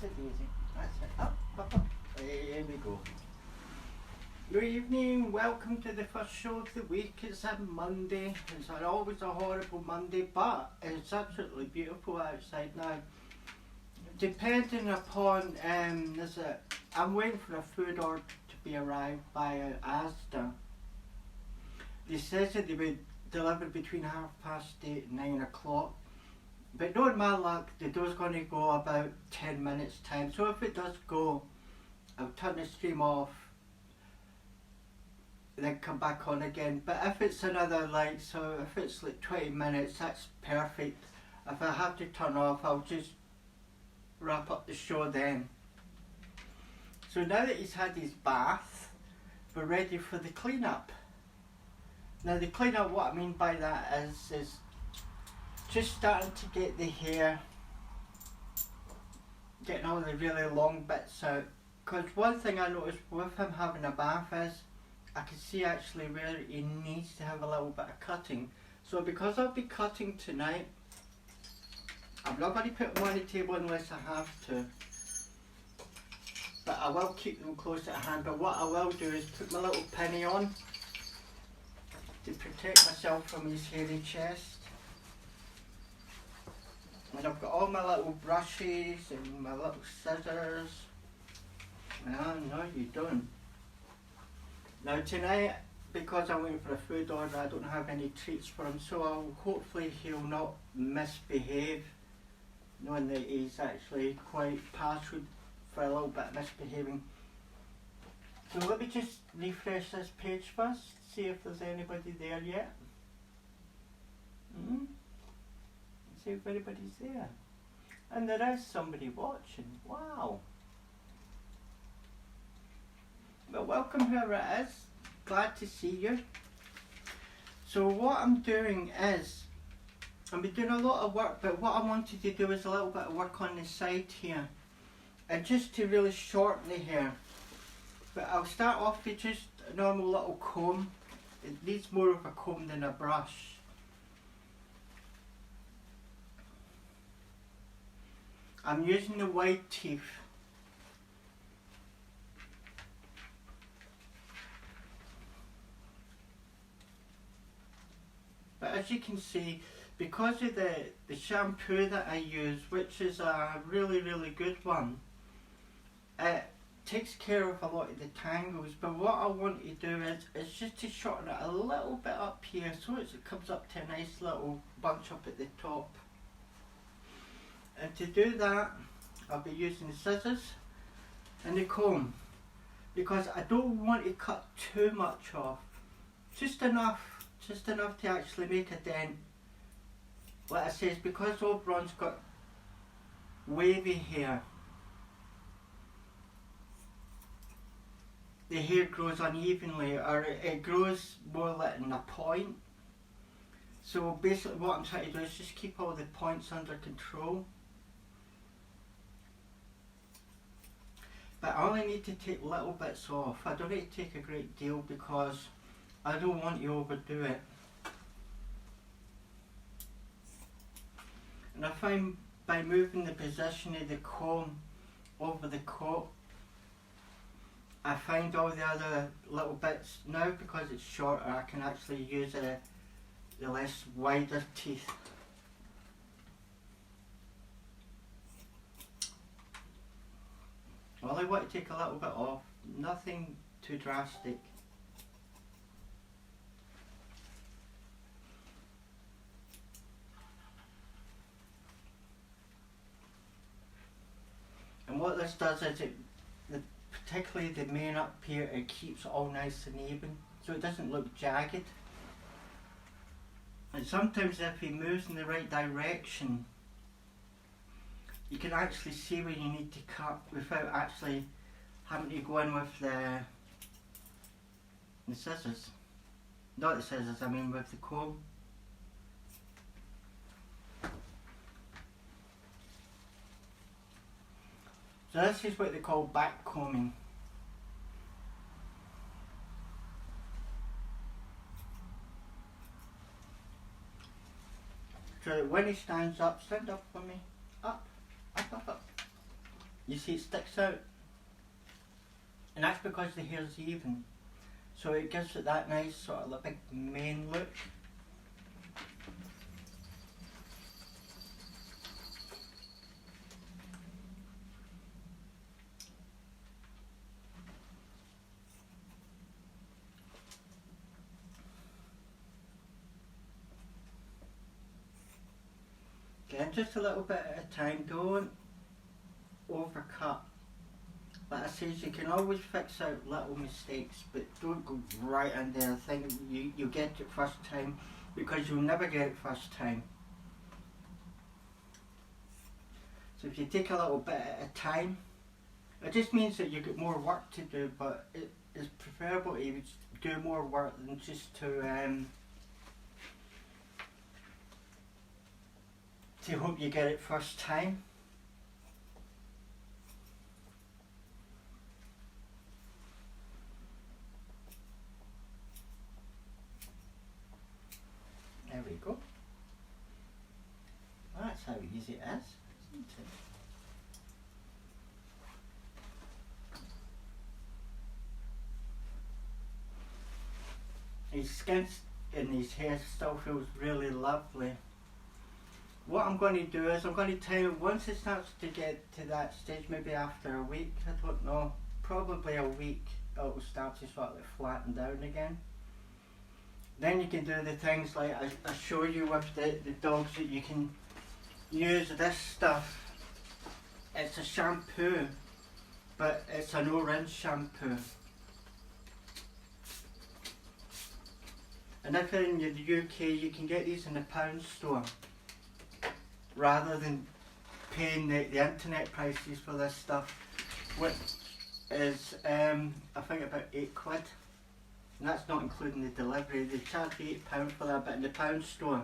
it, Daisy. That's it. Up, up, up. There we go. Good evening, welcome to the first show of the week. It's a Monday. It's always a horrible Monday, but it's absolutely beautiful outside now. Depending upon, I'm waiting for a food order to be arrived by Asda. They said that they would deliver between 8:30 and 9 o'clock. But knowing my luck, the door's going to go about 10 minutes time. So if it does go, I'll turn the stream off, then come back on again. But if it's another so if it's like 20 minutes, that's perfect. If I have to turn off, I'll just wrap up the show then. So now that he's had his bath, we're ready for the clean-up. Now the clean-up, what I mean by that is just starting to get the hair, getting all the really long bits out. Because one thing I noticed with him having a bath is, I can see actually where he needs to have a little bit of cutting. So because I'll be cutting tonight, I'm not going to put them on the table unless I have to. But I will keep them close at hand. But what I will do is put my little penny on to protect myself from his hairy chest. And I've got all my little brushes and my little scissors. No, you don't. Now tonight, because I'm waiting for a food order, I don't have any treats for him, so hopefully he'll not misbehave, knowing that he's actually quite partial for a little bit of misbehaving. So let me just refresh this page first, see if there's anybody there yet. See if anybody's there. And there is somebody watching. Wow. Well, welcome whoever it is. Glad to see you. So what I'm doing is, I've been doing a lot of work, but what I wanted to do is a little bit of work on the side here. And just to really shorten the hair. But I'll start off with just a normal little comb. It needs more of a comb than a brush. I'm using the white teeth. But as you can see, because of the shampoo that I use, which is a really, really good one, it takes care of a lot of the tangles. But what I want to do is just to shorten it a little bit up here, so it comes up to a nice little bunch up at the top. And to do that, I'll be using the scissors and the comb, because I don't want to cut too much off. Just enough to actually make a dent. Like I say, because Oberon's got wavy hair, the hair grows unevenly, or it grows more like in a point. So basically what I'm trying to do is just keep all the points under control. But I only need to take little bits off. I don't need to take a great deal because I don't want to overdo it. And I find by moving the position of the comb over the coat, I find all the other little bits now, because it's shorter, I can actually use the less wider teeth. Well, I want to take a little bit off, nothing too drastic. And what this does is particularly the mane up here, it keeps it all nice and even, so it doesn't look jagged. And sometimes if he moves in the right direction, you can actually see where you need to cut without actually having to go in with the scissors. Not the scissors, I mean with the comb. So this is what they call back combing. So when he stands up, stand up for me. Up, up, up, up. You see it sticks out, and that's because the hair's even, so it gives it that nice sort of a big mane look. Again, just a little bit at a time, don't overcut. Like I said, you can always fix out little mistakes, but don't go right in there thinking you'll get it first time, because you'll never get it first time. So if you take a little bit at a time, it just means that you get more work to do, but it is preferable to do more work than just to hope you get it first time. There we go. That's how easy it is, isn't it? His skin and his hair still feels really lovely. What I'm going to do is I'm going to time it once it starts to get to that stage, maybe after a week, I don't know, probably a week, it will start to sort of flatten down again. Then you can do the things like I show you with the dogs, that you can use this stuff. It's a shampoo, but it's a no rinse shampoo. And if you're in the UK, you can get these in the pound store, rather than paying the internet prices for this stuff, which is I think about £8. And that's not including the delivery. They charge £8 for that, but in the pound store,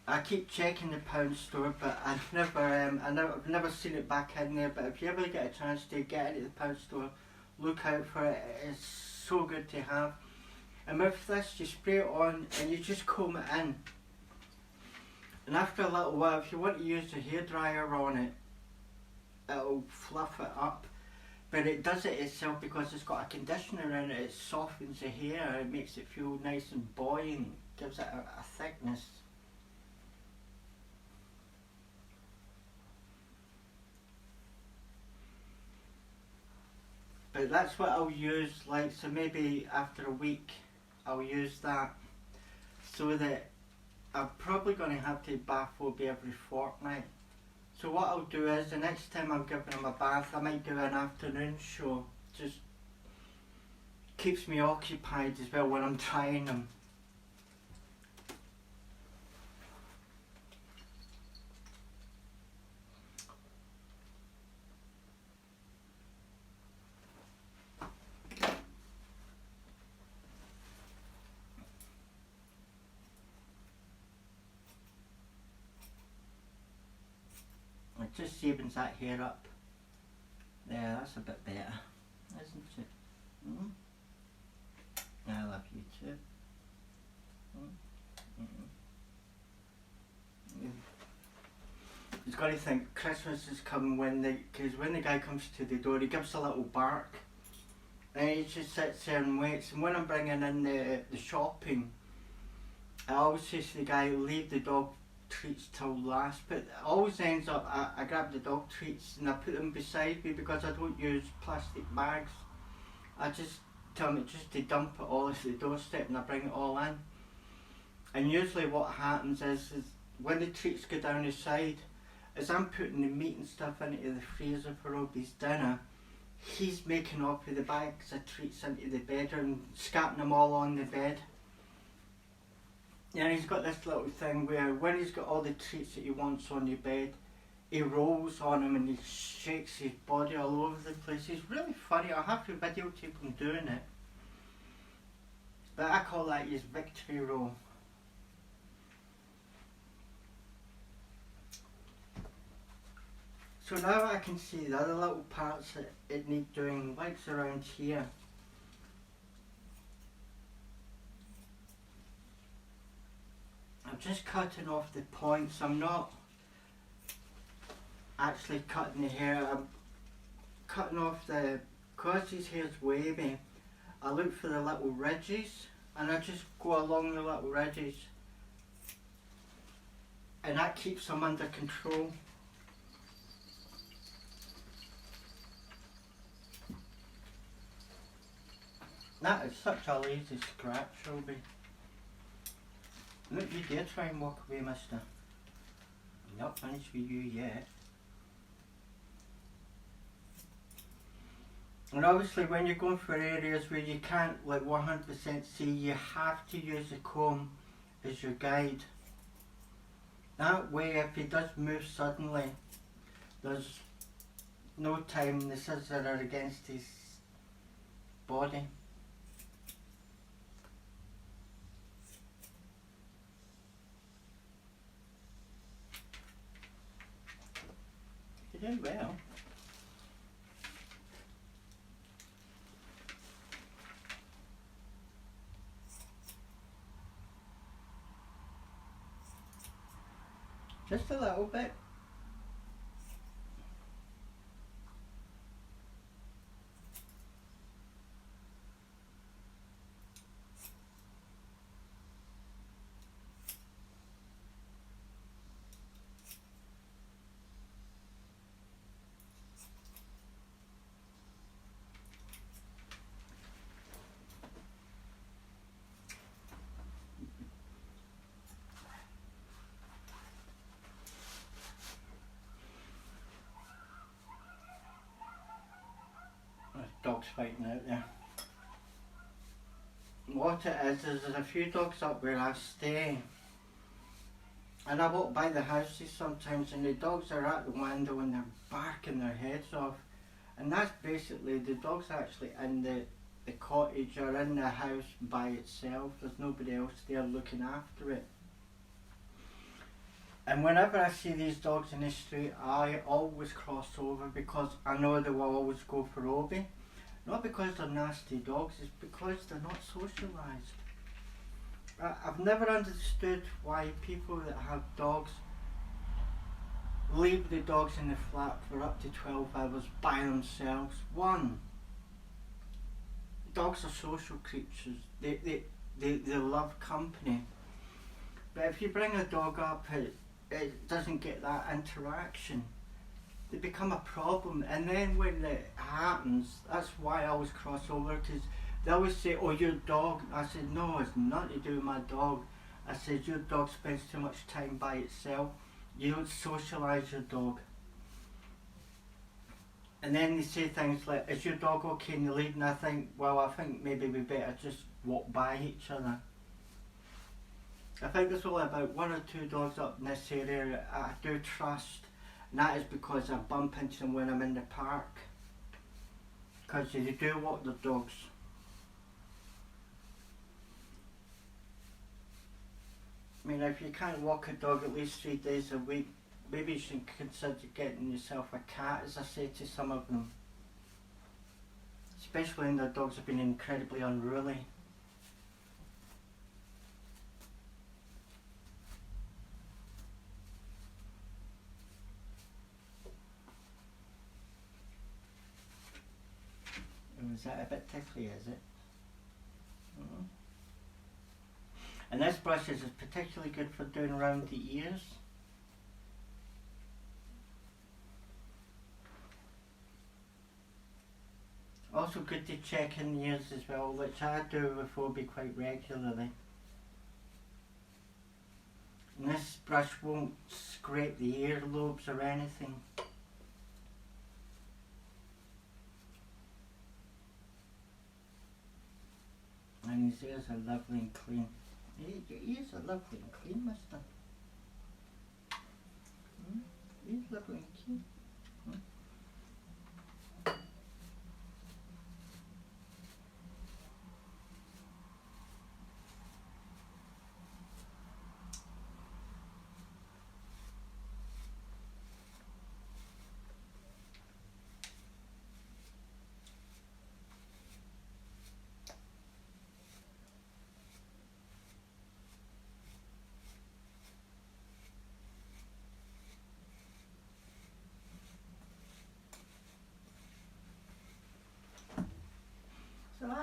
I keep checking the pound store, but I've never seen it back in there. But if you ever get a chance to get into the pound store, look out for it. It's so good to have. And with this, you spray it on and you just comb it in. And after a little while, if you want to use a hairdryer on it, it'll fluff it up. But it does it itself because it's got a conditioner in it. It softens the hair, it makes it feel nice and buoyant, gives it a thickness. But that's what I'll use, like, so maybe after a week I'll use that, so that I'm probably going to have to bath Obi every fortnight. So what I'll do is, the next time I'm giving him a bath, I might do an afternoon show. Just keeps me occupied as well when I'm trying them. It just evens that hair up. There, that's a bit better, isn't it? Mm? I love you too. Mm? Mm. You've got to think Christmas is coming when the guy comes to the door, he gives a little bark, and he just sits there and waits. And when I'm bringing in the shopping, I always say to the guy, leave the dog treats till last, but it always ends up I grab the dog treats and I put them beside me, because I don't use plastic bags. I just tell them just to dump it all at the doorstep and I bring it all in. And usually what happens is when the treats go down the side, as I'm putting the meat and stuff into the freezer for Obi's dinner, he's making up with the bags of treats into the bedroom, scattering them all on the bed. Yeah, he's got this little thing where when he's got all the treats that he wants on the bed, he rolls on him and he shakes his body all over the place. He's really funny. I'll have to videotape him doing it. But I call that his victory roll. So now I can see the other little parts that it needs doing, like around here. I'm just cutting off the points. I'm not actually cutting the hair. I'm cutting off because his hair's wavy, I look for the little ridges and I just go along the little ridges, and that keeps them under control. That is such a lazy scratch, Shelby. Look, you dare try and walk away, mister. Not finished with you yet. And obviously when you're going for areas where you can't like 100% see, you have to use the comb as your guide. That way if he does move suddenly, there's no time the scissors are against his body. You're doing well. Just a little bit. Dogs fighting out there. What it is there's a few dogs up where I stay, and I walk by the houses sometimes and the dogs are at the window and they're barking their heads off, and that's basically the dog's actually in the cottage or in the house by itself. There's nobody else there looking after it. And whenever I see these dogs in the street, I always cross over because I know they will always go for Obi. Not because they're nasty dogs, it's because they're not socialised. I've never understood why people that have dogs leave the dogs in the flat for up to 12 hours by themselves. One, dogs are social creatures. They love company. But if you bring a dog up, it doesn't get that interaction. They become a problem, and then when it happens, that's why I always cross over, because they always say, oh, your dog. I said, no, it's nothing to do with my dog. I said, your dog spends too much time by itself. You don't socialise your dog. And then they say things like, is your dog okay in the lead? And I think, well, I think maybe we better just walk by each other. I think there's only about 1 or 2 dogs up in this area I do trust. And that is because I bump into them when I'm in the park. Because they do walk their dogs. I mean, if you can't walk a dog at least 3 days a week, maybe you should consider getting yourself a cat, as I say to some of them. Especially when their dogs have been incredibly unruly. Is that a bit tickly, is it? Mm. And this brush is particularly good for doing around the ears. Also good to check in the ears as well, which I do with Obi quite regularly. And this brush won't scrape the earlobes or anything. And his ears are lovely and clean. Your ears are lovely and clean, mister. Ears lovely and clean.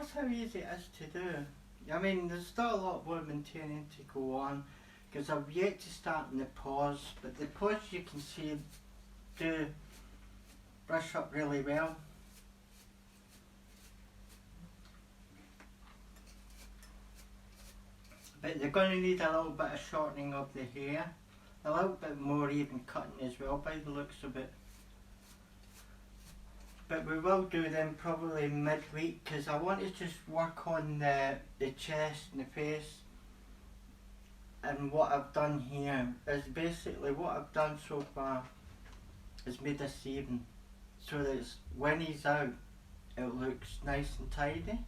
that's how easy it is to do. I mean, there's still a lot more maintaining to go on, because I've yet to start in the paws, but the paws you can see do brush up really well. But they're going to need a little bit of shortening of the hair, a little bit more even cutting as well by the looks of it. But we will do them probably midweek, because I want to just work on the chest and the face. And what I've done here is basically what I've done so far is made this even, so that when he's out it looks nice and tidy.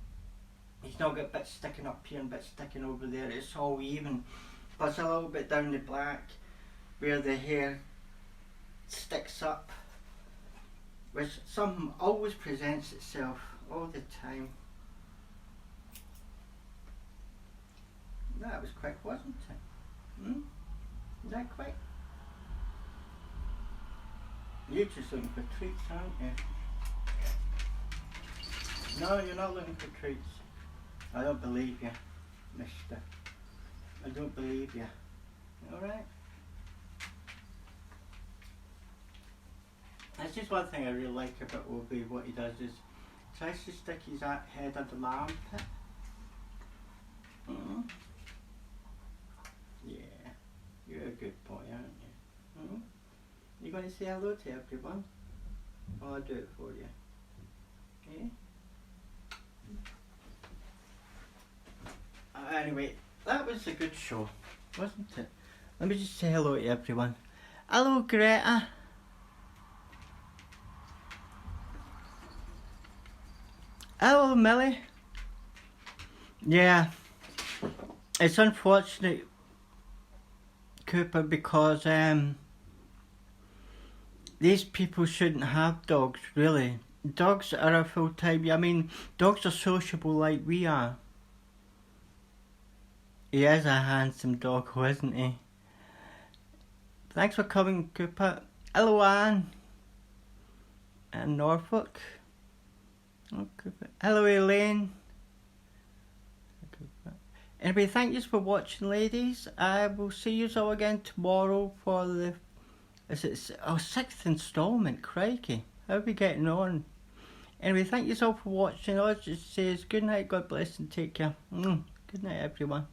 He's not got bits sticking up here and bits sticking over there, it's all even. Plus a little bit down the black where the hair sticks up, which something always presents itself all the time. That was quick, wasn't it? Is that quick? You're just looking for treats, aren't you? No, you're not looking for treats. I don't believe you, mister. I don't believe you. Alright? That's just one thing I really like about Obi. What he does is tries to stick his head under my armpit. Yeah, you're a good boy, aren't you? You going to say hello to everyone? Well, I'll do it for you. Okay? Anyway, that was a good show, wasn't it? Let me just say hello to everyone. Hello, Greta. Hello, Millie. Yeah, it's unfortunate, Cooper, because these people shouldn't have dogs, really. Dogs are a full-time, I mean, dogs are sociable like we are. He is a handsome dog, isn't he? Thanks for coming, Cooper. Hello, Anne. And Norfolk. Oh, Cooper. Hello, Elaine. Anyway, thank you for watching, ladies. I will see you all again tomorrow for the sixth instalment. Crikey, how are we getting on? Anyway, thank you all for watching. All I just say is good night, God bless, and take care. Good night, everyone.